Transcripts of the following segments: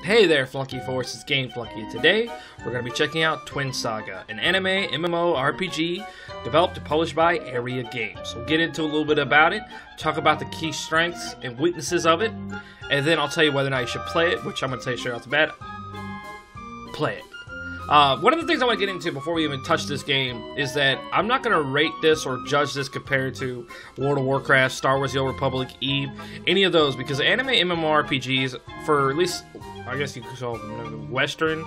Hey there, Flunkie Force, it's Game Flunkie. Today, we're going to be checking out Twin Saga, an anime MMORPG developed and published by Aeria Games. We'll get into a little bit about it, talk about the key strengths and weaknesses of it, and then I'll tell you whether or not you should play it, which I'm going to tell you straight off the bat. Play it. One of the things I want to get into before we even touch this game is that I'm not going to rate this or judge this compared to World of Warcraft, Star Wars The Old Republic, Eve, any of those, because anime MMORPGs, for at least, I guess you could call them Western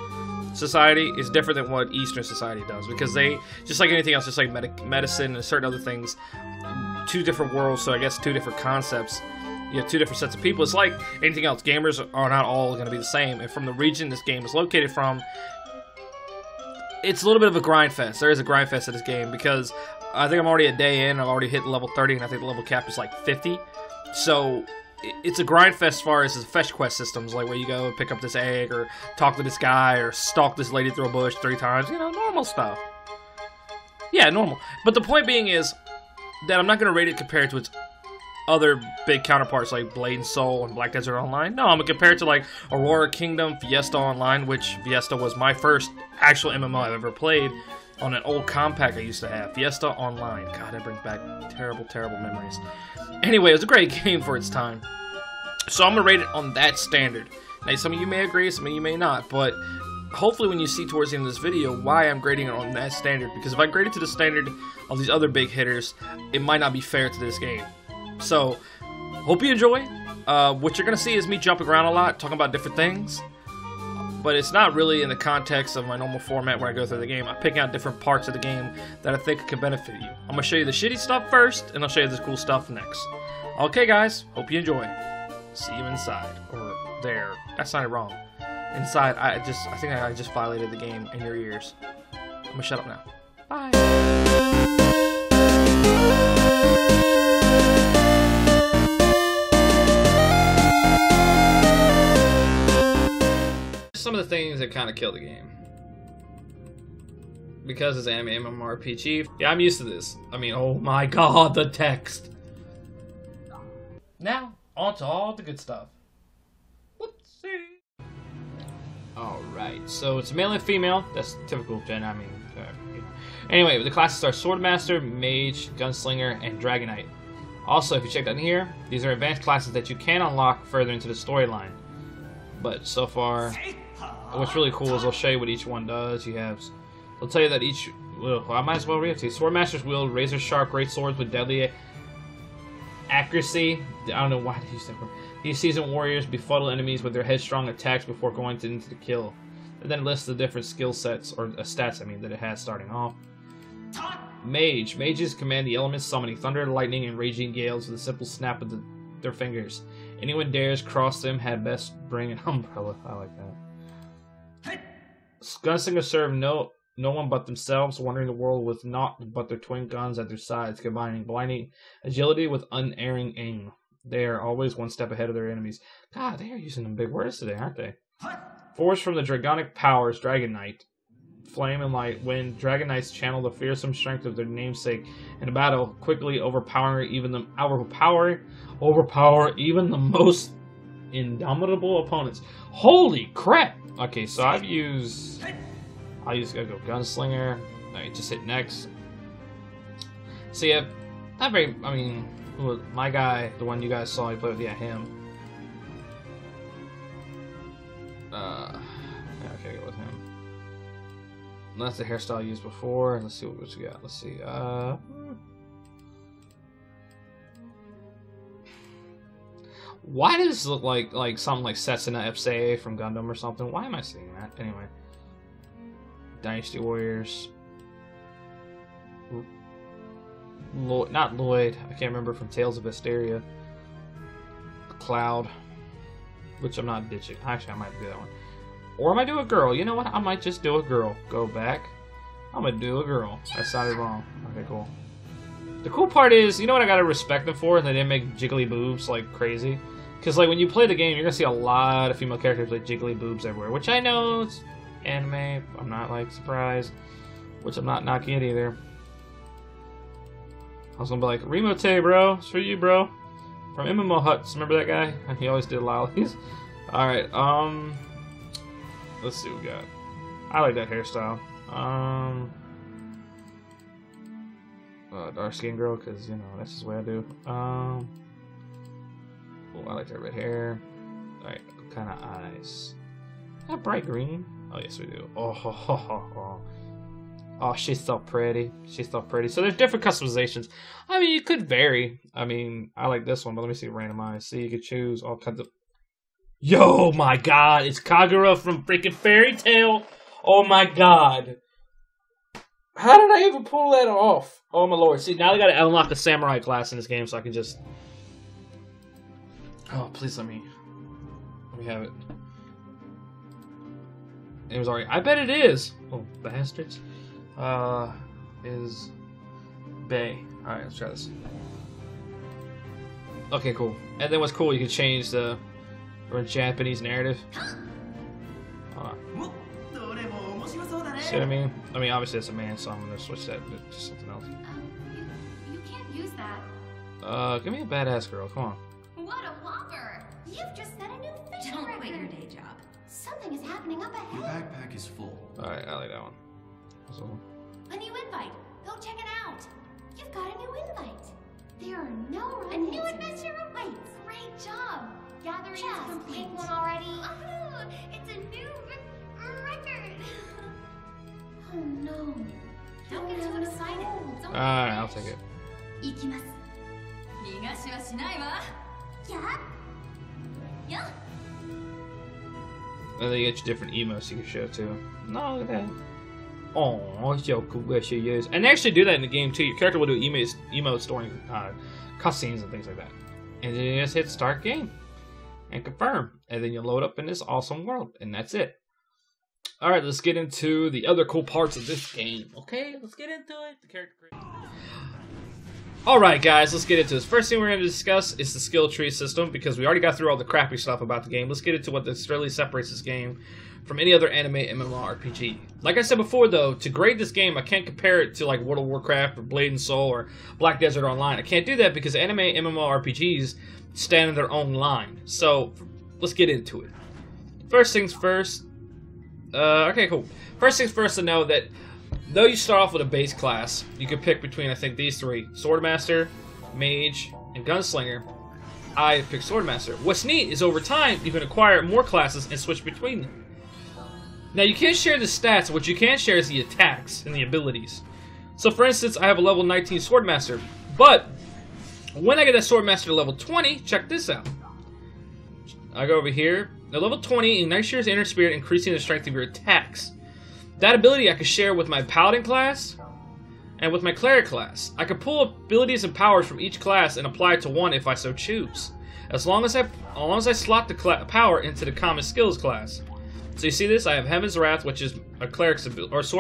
society, is different than what Eastern society does, because they, just like anything else, just like medicine and certain other things, two different worlds, so I guess two different concepts. You have two different sets of people. It's like anything else. Gamers are not all going to be the same, and from the region this game is located from, it's a little bit of a grind fest. There is a grind fest in this game because I think I'm already a day in. I've already hit level 30, and I think the level cap is like 50. So it's a grind fest as far as the fetch quest systems, like where you go and pick up this egg, or talk to this guy, or stalk this lady through a bush 3 times. You know, normal stuff. Yeah, normal. But the point being is that I'm not going to rate it compared to its other big counterparts like Blade and Soul and Black Desert Online. No, I'm going to compare it to like Aurora Kingdom, Fiesta Online, which Fiesta was my first actual MMO I've ever played on an old compact I used to have. Fiesta Online. God, that brings back terrible, terrible memories. Anyway, it was a great game for its time. So I'm going to rate it on that standard. Now, some of you may agree, some of you may not, but hopefully when you see towards the end of this video why I'm grading it on that standard, because if I grade it to the standard of these other big hitters, it might not be fair to this game. So, hope you enjoy. What you're going to see is me jumping around a lot, talking about different things. But it's not really in the context of my normal format where I go through the game. I pick out different parts of the game that I think could benefit you. I'm going to show you the shitty stuff first, and I'll show you the cool stuff next. Okay, guys. Hope you enjoy. See you inside. Or there. That sounded wrong. Inside, I think I just violated the game in your ears. I'm going to shut up now. Bye. Some of the things that kind of kill the game. Because it's anime MMORPG. Yeah, I'm used to this. I mean, oh my god, the text. Now, on to all the good stuff. Let's see. Alright, so it's male and female. That's typical gen, I mean. Anyway, the classes are Swordmaster, Mage, Gunslinger, and Dragonite. Also, if you check down here, these are advanced classes that you can unlock further into the storyline. But so far, what's really cool is I'll show you what each one does. I'll tell you that each, well, I might as well read it to you. Swordmasters wield razor-sharp great swords with deadly accuracy. I don't know why they use that word. These seasoned warriors befuddle enemies with their headstrong attacks before going into the kill. And then it lists the different skill sets, or stats, I mean, that it has starting off. Mage. Mages command the elements, summoning thunder, lightning, and raging gales with a simple snap of their fingers. Anyone dares cross them had best bring an umbrella. I like that. Gunslingers serve no one but themselves, wandering the world with naught but their twin guns at their sides, combining blinding agility with unerring aim. They are always one step ahead of their enemies. God, they are using them big words today, aren't they? Forged from the dragonic powers, Dragonite. Flame and light. When Dragonites channel the fearsome strength of their namesake in a battle, quickly overpower even the most indomitable opponents. Holy crap! Okay, so I'll go Gunslinger. Alright, just hit next. So yeah, not very, I mean, my guy, the one you guys saw me play with, yeah, him. Yeah, okay, go with him. That's the hairstyle I used before. Let's see what we got. Let's see. Why does this look like something like Setsuna Epsei from Gundam or something? Why am I seeing that? Anyway. Dynasty Warriors. Not Lloyd. I can't remember, from Tales of Asteria. Cloud. Which I'm not ditching. Actually, I might do that one. Or I might do a girl. You know what? I might just do a girl. Go back. I'm gonna do a girl. That sounded wrong. Okay, cool. The cool part is, you know what I gotta respect them for? They didn't make jiggly boobs like crazy. Because like when you play the game, you're gonna see a lot of female characters with jiggly boobs everywhere. Which I know it's anime. I'm not like surprised. Which I'm not knocking it either. I was gonna be like, Remote, bro. It's for you, bro. From MMO Huts. Remember that guy? He always did lollies. Alright, Let's see what we got. I like that hairstyle. Dark skin girl, because you know that's just the way I do. Oh, I like that red hair. All right, what kind of eyes? That bright green. Oh yes, we do. Oh, she's so pretty. She's so pretty. So there's different customizations. I mean, you could vary. I mean, I like this one, but let me see random eyes. See, you could choose all kinds of. Yo, my God! It's Kagura from freaking Fairy Tail. Oh my God! How did I even pull that off? Oh my Lord! See, now I gotta unlock the samurai class in this game, so I can just. Oh, please let me have it. It was already. I bet it is. Oh, bastards. Is Bay. Alright, let's try this. Okay, cool. And then what's cool, you can change the Japanese narrative. Hold on. See what I mean? I mean, obviously it's a man, so I'm gonna switch that to something else. You can't use that. Give me a badass girl, come on. What a whopper! You've just set a new fishing record. Don't quit your day job. Something is happening up ahead. Your backpack is full. Alright, I like that one. So. A new invite. Go check it out. You've got a new invite. There are no A new adventure awaits. Great job. Gathering is complete. One already. Oh, it's a new record. Oh no. Don't get too excited. Alright, I'll take it. Yeah. And then you get your different emotes you can show too. No, look at that. Oh, so cool where she is. And they actually do that in the game too. Your character will do emotes during cutscenes and things like that. And then you just hit start game and confirm. And then you load up in this awesome world. And that's it. Alright, let's get into the other cool parts of this game. Okay, let's get into it. The character creation. Alright guys, let's get into this. First thing we're going to discuss is the skill tree system, because we already got through all the crappy stuff about the game. Let's get into what really separates this game from any other anime MMORPG. Like I said before though, to grade this game, I can't compare it to like World of Warcraft or Blade and Soul or Black Desert Online. I can't do that because anime MMORPGs stand in their own line. So, let's get into it. First things first. Okay, cool. First things first to know that though you start off with a base class, you can pick between, I think, these three. Swordmaster, Mage, and Gunslinger. I picked Swordmaster. What's neat is over time, you can acquire more classes and switch between them. Now, you can't share the stats. What you can share is the attacks and the abilities. So, for instance, I have a level 19 Swordmaster. But, when I get that Swordmaster to level 20, check this out. I go over here. At level 20, ignites your inner spirit, increasing the strength of your attacks. That ability I can share with my Paladin class and with my Cleric class. I can pull abilities and powers from each class and apply it to one if I so choose. As long as I slot the power into the common skills class. So you see this? I have Heaven's Wrath, which is a Cleric's Heaven's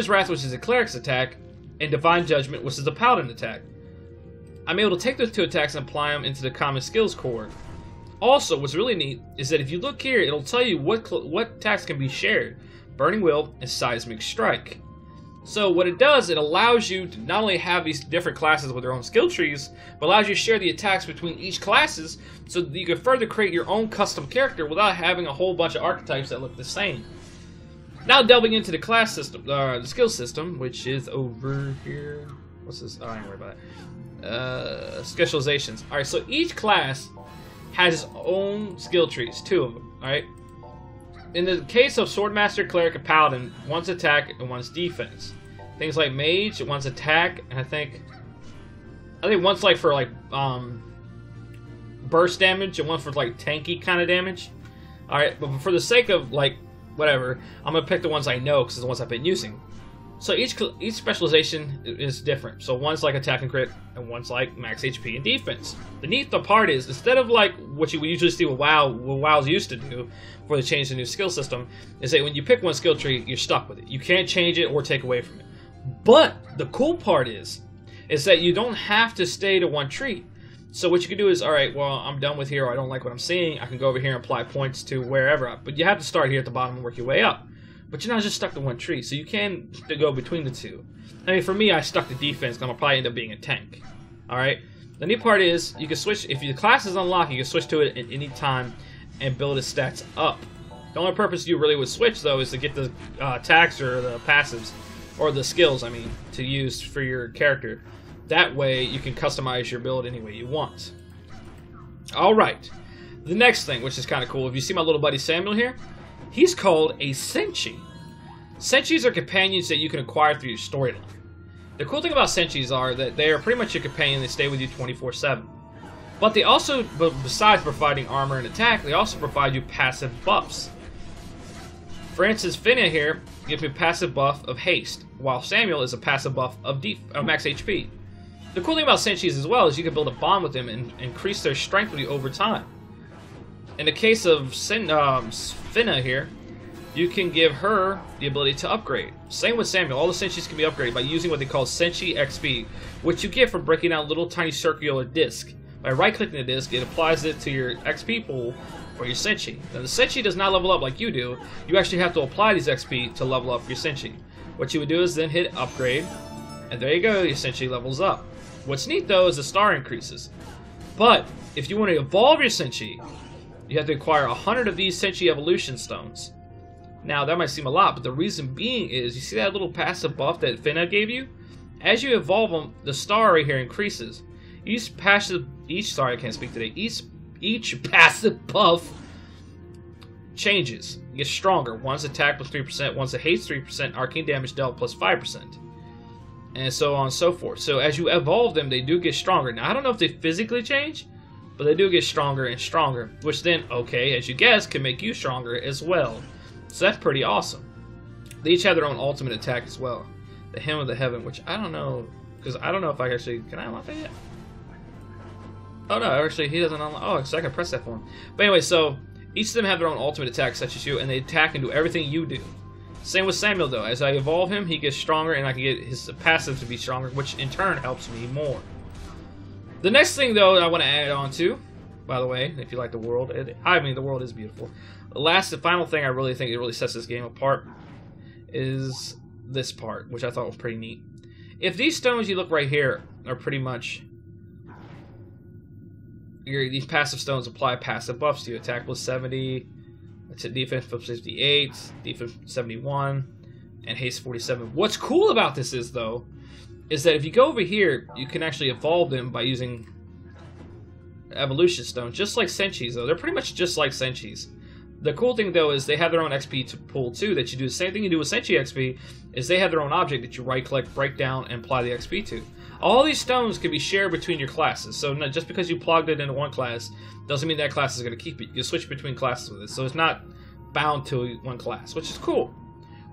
Wrath, which is a Cleric's attack, and Divine Judgment, which is a Paladin attack. I'm able to take those two attacks and apply them into the common skills core. Also, what's really neat is that if you look here, it'll tell you what attacks can be shared. Burning Will and Seismic Strike. So what it does, it allows you to not only have these different classes with their own skill trees, but allows you to share the attacks between each classes so that you can further create your own custom character without having a whole bunch of archetypes that look the same. Now delving into the class system, the skill system, which is over here. What's this? Oh, I ain't worried about that. Specializations. Alright, so each class has its own skill trees, 2 of them, alright? In the case of Swordmaster, Cleric, and Paladin, one's attack and one's defense. Things like Mage, one's attack, and I think one's like for like burst damage, and one for like tanky kind of damage. Alright, but for the sake of like whatever, I'm gonna pick the ones I know because it's the ones I've been using. So each specialization is different. So one's like attack and crit, and one's like max HP and defense. The neat part is, instead of like what you would usually see with WoW, what WoW's used to do before they changed the new skill system, is that when you pick one skill tree, you're stuck with it. You can't change it or take away from it. But the cool part is that you don't have to stay to one tree. So what you can do is, alright, well, I'm done with here, or I don't like what I'm seeing, I can go over here and apply points to wherever. But you have to start here at the bottom and work your way up. But you're not just stuck to one tree, so you can go between the two. I mean, for me, I stuck to defense, because I'm probably end up being a tank. Alright? The neat part is, you can switch, if your class is unlocked, you can switch to it at any time and build its stats up. The only purpose you really would switch, though, is to get the attacks or the passives, or the skills, I mean, to use for your character. That way, you can customize your build any way you want. Alright. The next thing, which is kind of cool, if you see my little buddy Samuel here, he's called a Senshi. Senshis are companions that you can acquire through your storyline. The cool thing about Senshis are that they are pretty much your companion. They stay with you 24/7. But they also, besides providing armor and attack, they also provide you passive buffs. For instance, Finna here gives me a passive buff of haste, while Samuel is a passive buff of max HP. The cool thing about Senshis as well is you can build a bond with them and increase their strength with you over time. In the case of Finna here, you can give her the ability to upgrade. Same with Samuel. All the Senshis can be upgraded by using what they call Senshi XP, which you get from breaking down a little tiny circular disc. By right-clicking the disc, it applies it to your XP pool for your Senshi. Now, the Senshi does not level up like you do. You actually have to apply these XP to level up your Senshi. What you would do is then hit upgrade, and there you go, your Senshi levels up. What's neat, though, is the star increases. But if you want to evolve your Senshi, you have to acquire 100 of these Senshi evolution stones. Now, that might seem a lot, but the reason being is, you see that little passive buff that Finna gave you? As you evolve them, the star right here increases. Each passive buff changes. It gets stronger. One's attack plus 3%, one's a haste 3%, arcane damage dealt plus 5%. And so on and so forth. So as you evolve them, they do get stronger. Now, I don't know if they physically change, but they do get stronger and stronger, which then, okay, as you guess, can make you stronger as well. So that's pretty awesome. They each have their own ultimate attack as well. The Hymn of the Heaven, which I don't know, because I don't know if I actually, can I unlock that yet? Oh no, actually he doesn't unlock, oh, so I can press that for him. But anyway, so each of them have their own ultimate attack such as you, and they attack and do everything you do. Same with Samuel though, as I evolve him, he gets stronger and I can get his passive to be stronger, which in turn helps me more. The next thing though that I want to add on to, by the way, if you like the world, I mean the world is beautiful. The last and final thing I really think it really sets this game apart is this part, which I thought was pretty neat. If these stones you look right here are pretty much these passive stones apply passive buffs to you. Attack plus 70, defense plus 58, defense 71, and haste 47. What's cool about this is though, is that if you go over here, you can actually evolve them by using evolution stones, just like Senshis though. They're pretty much just like Senshis. The cool thing though is they have their own XP to pull too, that you do the same thing you do with Senshi XP, is they have their own object that you right click, break down, and apply the XP to. All these stones can be shared between your classes, so just because you plugged it into one class, doesn't mean that class is going to keep it. You can switch between classes with it, so it's not bound to one class, which is cool.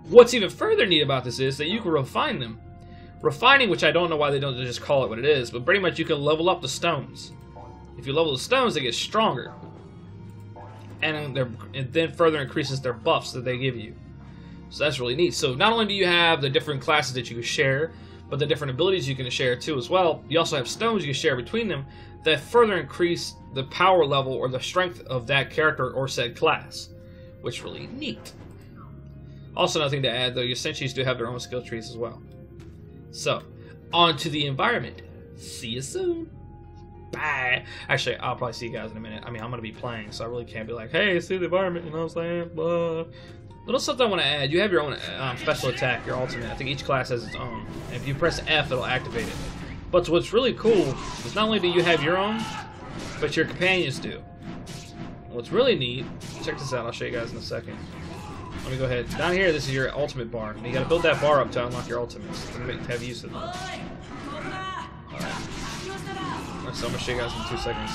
What's even further neat about this is that you can refine them. Refining, which I don't know why they don't just call it what it is, but pretty much you can level up the stones. If you level the stones, they get stronger. And then further increases their buffs that they give you. So that's really neat. So not only do you have the different classes that you can share, but the different abilities you can share too as well, you also have stones you can share between them that further increase the power level or the strength of that character or said class, which is really neat. Also, another thing to add though, your Senshis do have their own skill trees as well. So, on to the environment. See you soon. Bye. Actually, I'll probably see you guys in a minute. I mean, I'm going to be playing, so I really can't be like, hey, see the environment, you know what I'm saying? Blah. Little something I want to add. You have your own special attack, your ultimate. I think each class has its own. And if you press F, it'll activate it. But what's really cool is not only do you have your own, but your companions do. What's really neat, check this out, I'll show you guys in a second. Let me go ahead. Down here, this is your ultimate bar. And you gotta build that bar up to unlock your ultimates. To have use of them. Alright. So I'm gonna show you guys in 2 seconds.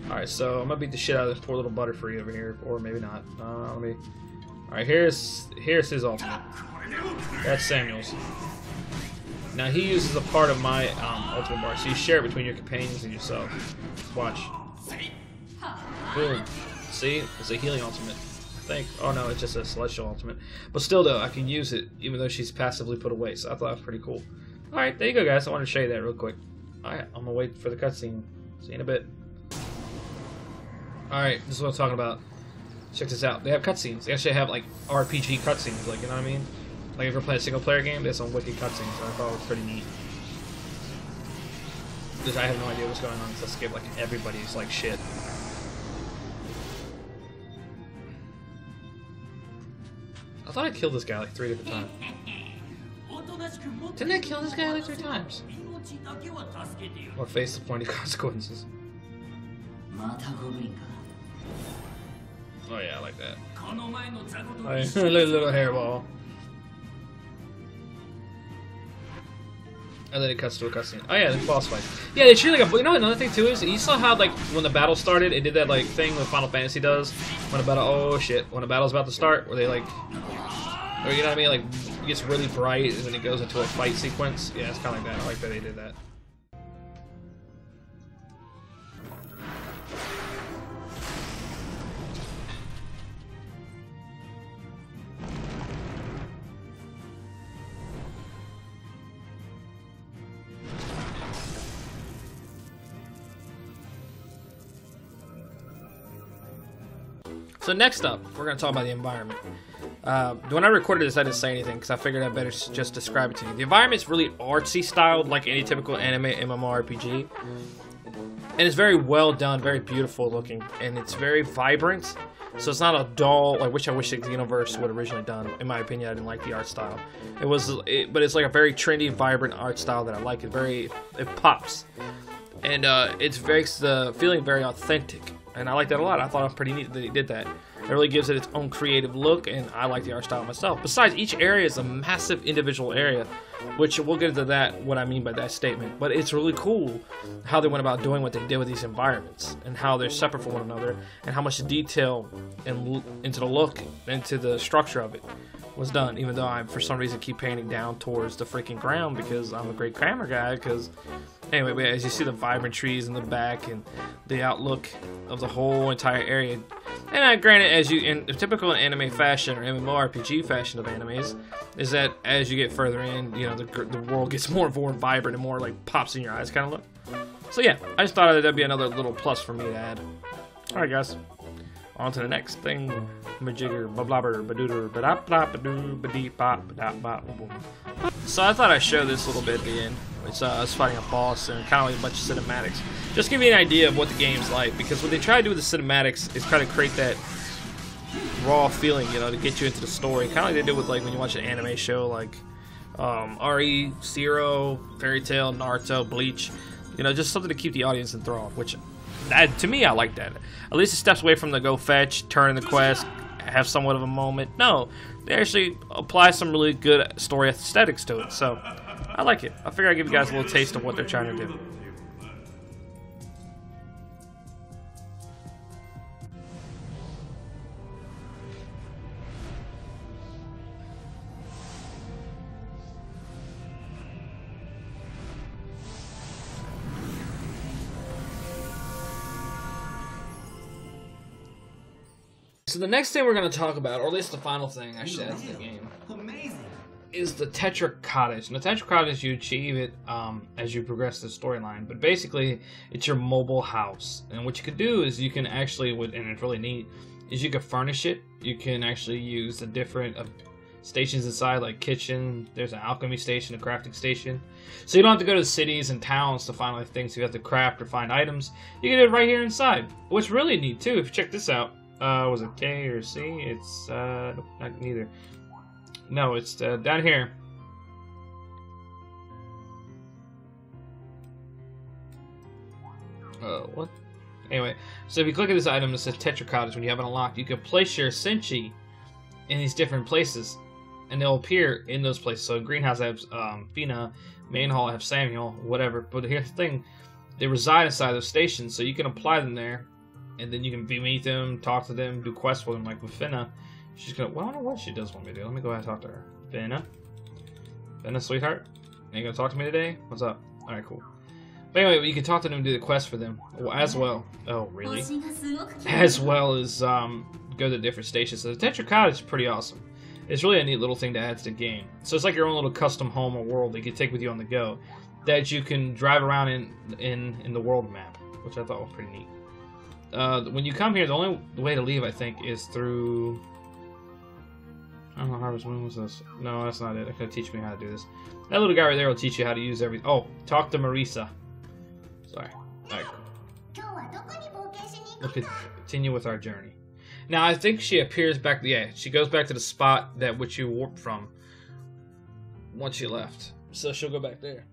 Alright, so I'm gonna beat the shit out of this poor little Butterfree over here. Or maybe not. Alright, here's his ultimate. That's Samuel's. Now he uses a part of my ultimate bar, so you share it between your companions and yourself. Watch. Boom. See? It's a healing ultimate. I think. Oh no, it's just a celestial ultimate. But still though, I can use it even though she's passively put away, so I thought that was pretty cool. Alright, there you go guys. I wanted to show you that real quick. Alright, I'm gonna wait for the cutscene. See you in a bit. Alright, this is what I'm talking about. Check this out. They have cutscenes. They actually have like RPG cutscenes, like, you know what I mean? Like if you're playing a single player game, there's some wicked cutscenes, so I thought it was pretty neat. Because I have no idea what's going on in this game, like everybody's like shit. I thought I killed this guy like 3 different times. Didn't I kill this guy like 3 times? Or face the pointy consequences. Oh yeah, I like that. Little hairball. And then it cuts to a cutscene. Oh yeah, the boss fight. Yeah, they treat like a. You know what another thing too is? You saw how like when the battle started, it did that like thing that Final Fantasy does when a battle. Oh shit! When a battle's about to start, where they like, or you know what I mean? Like it gets really bright and then it goes into a fight sequence. Yeah, it's kind of like that. I like that they did that. So next up, we're going to talk about the environment. When I recorded this, I didn't say anything because I figured I'd better just describe it to you. The environment's really artsy styled, like any typical anime MMORPG. And it's very well done, very beautiful looking, and it's very vibrant. So it's not a dull, I wish the universe would have originally done. In my opinion, I didn't like the art style. But it's like a very trendy, vibrant art style that I like. It pops. And it makes the feeling very authentic. And I like that a lot. I thought it was pretty neat that he did that. It really gives it its own creative look, and I like the art style myself. Besides, each area is a massive individual area, which we'll get into that, what I mean by that statement. But it's really cool how they went about doing what they did with these environments, and how they're separate from one another, and how much detail into the look, into the structure of it was done, even though I, for some reason, keep painting down towards the freaking ground because I'm a great camera guy, because... Anyway, but as you see the vibrant trees in the back and the outlook of the whole entire area. And granted, as you in typical anime fashion or MMORPG fashion of animes, is that as you get further in, you know, the world gets more and more vibrant and more like pops in your eyes kind of look. So yeah, I just thought that'd be another little plus for me to add. All right, guys, on to the next thing. So I thought I'd show this a little bit at the end. It's us fighting a boss and kind of like a bunch of cinematics. Just give you an idea of what the game's like, because what they try to do with the cinematics is kind of create that raw feeling, you know, to get you into the story. Kind of like they did with like when you watch an anime show like RE, Zero, Fairy Tail, Naruto, Bleach. You know, just something to keep the audience enthralled, which to me I like that. At least it steps away from the go fetch, turn in the quest, have somewhat of a moment. No, they actually apply some really good story aesthetics to it, so I like it. I figure I'd give you guys a little taste of what they're trying to do. So the next thing we're going to talk about, or at least the final thing I should add to the game, is the Tetra Cottage. And the Tetra Cottage, you achieve it as you progress the storyline, but basically it's your mobile house. And what you could do is you can actually, and it's really neat, is you can furnish it. You can actually use the different stations inside, like kitchen. There's an alchemy station, a crafting station. So you don't have to go to the cities and towns to find like things you have to craft or find items. You can do it right here inside. What's really neat too, if you check this out, was it K or C? It's nope, not neither. No, it's down here. What? Anyway, so if you click at this item that says Tetra Cottage, when you have it unlocked, you can place your Senshi in these different places, and they'll appear in those places. So greenhouse I have Fina, main hall I have Samuel, whatever. But here's the thing: they reside inside those stations, so you can apply them there, and then you can meet them, talk to them, do quests with them, like with Finna. She's gonna. Well, I don't know what she does want me to do. Let me go ahead and talk to her. Finna, sweetheart, are you gonna talk to me today? What's up? All right, cool. But anyway, you can talk to them and do the quest for them, as well. Oh, really? As well as go to different stations. So the Tetra Cottage is pretty awesome. It's really a neat little thing to add to the game. So it's like your own little custom home or world that you can take with you on the go, that you can drive around in the world map, which I thought was pretty neat. When you come here, the only way to leave, I think, is through... I don't know, Harvest Moon was this. No, that's not it. It's going to teach me how to do this. That little guy right there will teach you how to use everything. Oh, talk to Marisa. Sorry. Alright. We'll continue with our journey. Now, I think she appears back... Yeah, she goes back to the spot that which you warped from once you left. So she'll go back there.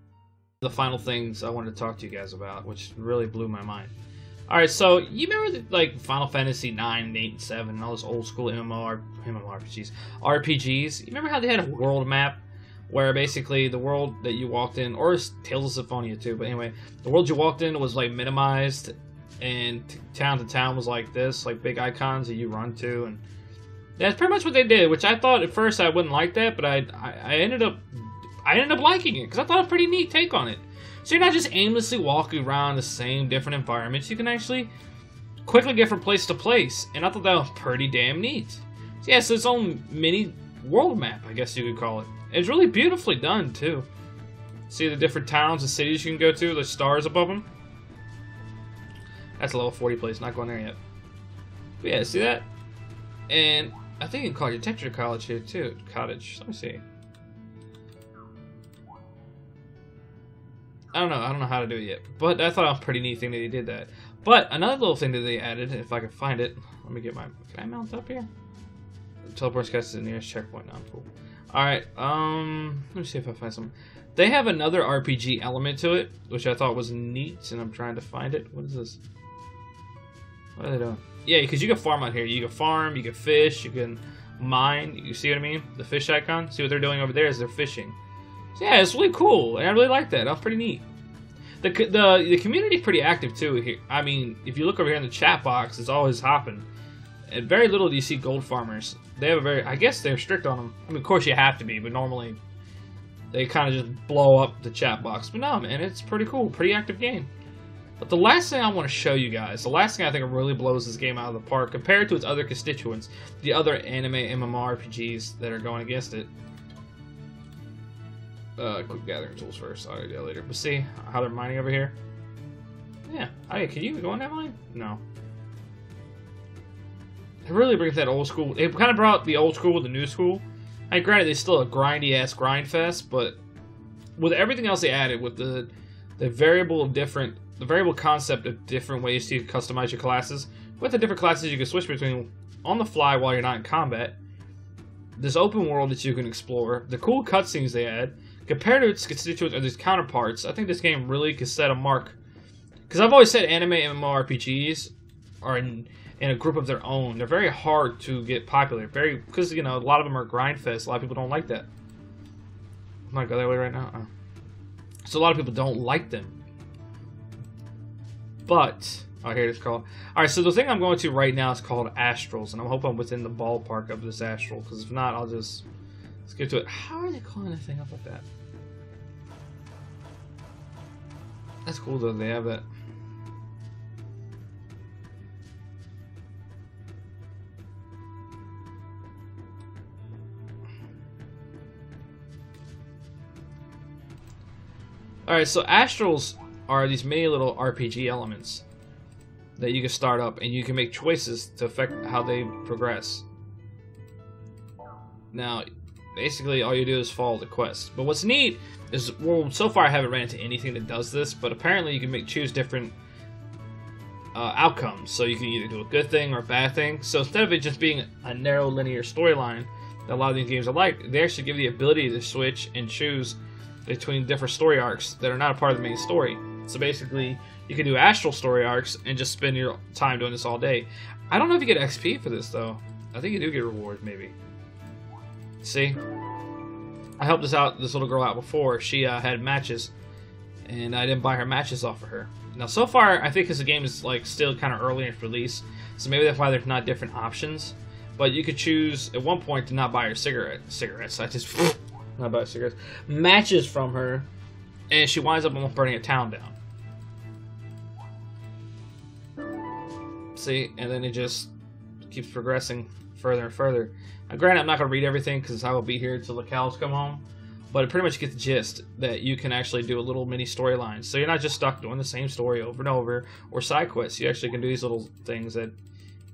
The final things I wanted to talk to you guys about, which really blew my mind. Alright, so you remember like Final Fantasy 9, 8, and 7, and all those old school MMORPGs? RPGs? You remember how they had a world map where basically the world that you walked in, or Tales of Symphonia too, but anyway, the world you walked in was like minimized, and town to town was like this, like big icons that you run to, and that's pretty much what they did, which I thought at first I wouldn't like that, but I ended up liking it, because I thought it was a pretty neat take on it. So you're not just aimlessly walking around the same different environments, you can actually quickly get from place to place, and I thought that was pretty damn neat. So yeah, it's its own mini world map, I guess you could call it. It's really beautifully done, too. See the different towns and cities you can go to, the stars above them? That's a level 40 place, not going there yet. But yeah, see that? And I think you can call it your Tetra Cottage here, too. Cottage. Let me see. I don't know how to do it yet, but I thought it was a pretty neat thing that they did that. But another little thing that they added, if I can find it, let me get my... Can I mount up here? Teleport guys to the nearest checkpoint. No, cool. Alright, let me see if I find some. They have another RPG element to it, which I thought was neat, and I'm trying to find it. What is this? What are they doing? Yeah, because you can farm out here. You can farm, you can fish, you can mine. You see what I mean? The fish icon? See what they're doing over there is they're fishing. So yeah, it's really cool, and I really like that. That's pretty neat. The community is pretty active, too. Here, I mean, if you look over here in the chat box, it's always hopping. And very little do you see gold farmers. They have a very... I guess they're strict on them. I mean, of course you have to be, but normally they kind of just blow up the chat box. But no, man, it's pretty cool. Pretty active game. But the last thing I want to show you guys, the last thing I think really blows this game out of the park, compared to its other constituents, the other anime MMORPGs that are going against it. Quick gathering tools first. I'll do that later. But see how they're mining over here? Yeah. Oh, yeah, can you go on that mine? No. It really brings that old school. It kind of brought the old school with the new school. I mean, granted, it's still a grindy ass grind fest, but with everything else they added, with the variable concept of different ways to customize your classes, with the different classes you can switch between on the fly while you're not in combat, this open world that you can explore, the cool cutscenes they add, compared to its constituents or these counterparts, I think this game really could set a mark. Because I've always said anime MMORPGs are in a group of their own. They're very hard to get popular. Because, you know, a lot of them are grind fest. A lot of people don't like that. I'm not going that way right now. Oh. So a lot of people don't like them. But, oh, here it's called. Alright, so the thing I'm going to right now is called Astrals. And I'm hoping I'm within the ballpark of this Astral. Because if not, I'll just skip to it. How are they calling the thing up like that? That's cool though, they have that. Alright, so Astrals are these mini little RPG elements that you can start up, and you can make choices to affect how they progress. Now, basically all you do is follow the quest. But what's neat is, well, so far I haven't ran into anything that does this, but apparently you can choose different outcomes. So you can either do a good thing or a bad thing. So instead of it just being a narrow linear storyline that a lot of these games are like, they actually give you the ability to switch and choose between different story arcs that are not a part of the main story. So basically, you can do astral story arcs and just spend your time doing this all day. I don't know if you get XP for this, though. I think you do get rewards, maybe. See? I helped this little girl out before. She had matches, and I didn't buy her matches off of her. Now, so far, I think because the game is like still kind of early in its release, so maybe that's why there's not different options. But you could choose, at one point, to not buy her cigarettes. I just... not buy cigarettes. Matches from her, and she winds up almost burning a town down. See? And then it just keeps progressing further and further. Now, granted, I'm not going to read everything because I will be here till the cows come home. But it pretty much gets the gist that you can actually do a little mini storyline. So you're not just stuck doing the same story over and over, or side quests. You actually can do these little things that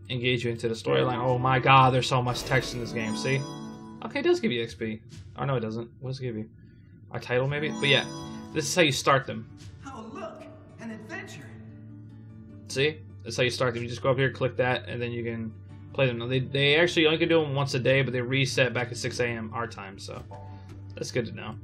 engage you into the storyline. Oh my god, there's so much text in this game, see? Okay, it does give you XP. Oh, no, it doesn't. What does it give you? A title, maybe? But yeah, this is how you start them. Oh, look! An adventure! See? That's how you start them. You just go up here, click that, and then you can play them. They actually only can do them once a day, but they reset back at 6 a.m. our time, so that's good to know.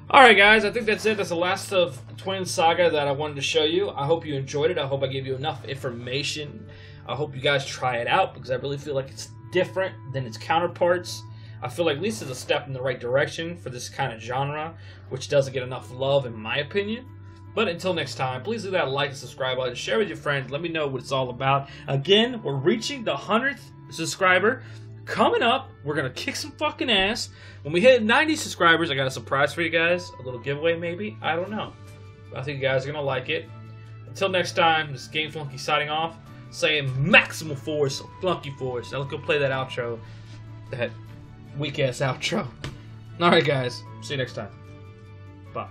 Alright guys, I think that's it. That's the last of Twin Saga that I wanted to show you. I hope you enjoyed it. I hope I gave you enough information. I hope you guys try it out, because I really feel like it's different than its counterparts. I feel like at least it's a step in the right direction for this kind of genre, which doesn't get enough love in my opinion. But until next time, please leave that like and subscribe button. Share with your friends. Let me know what it's all about. Again, we're reaching the 100th subscriber. Coming up, we're going to kick some fucking ass. When we hit 90 subscribers, I got a surprise for you guys. A little giveaway, maybe? I don't know. But I think you guys are going to like it. Until next time, this is Game Flunky signing off, saying Maximal Force, Flunky Force. Now let's go play that outro. That weak-ass outro. Alright, guys. See you next time. Bye.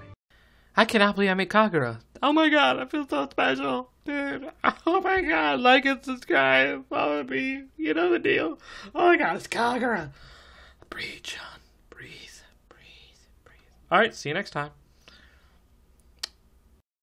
I cannot believe I made Kagura. Oh my god, I feel so special. Dude, oh my god, like and subscribe, follow me, you know the deal. Oh my god, it's Kagura. Breathe, John, breathe, breathe, breathe. Alright, see you next time.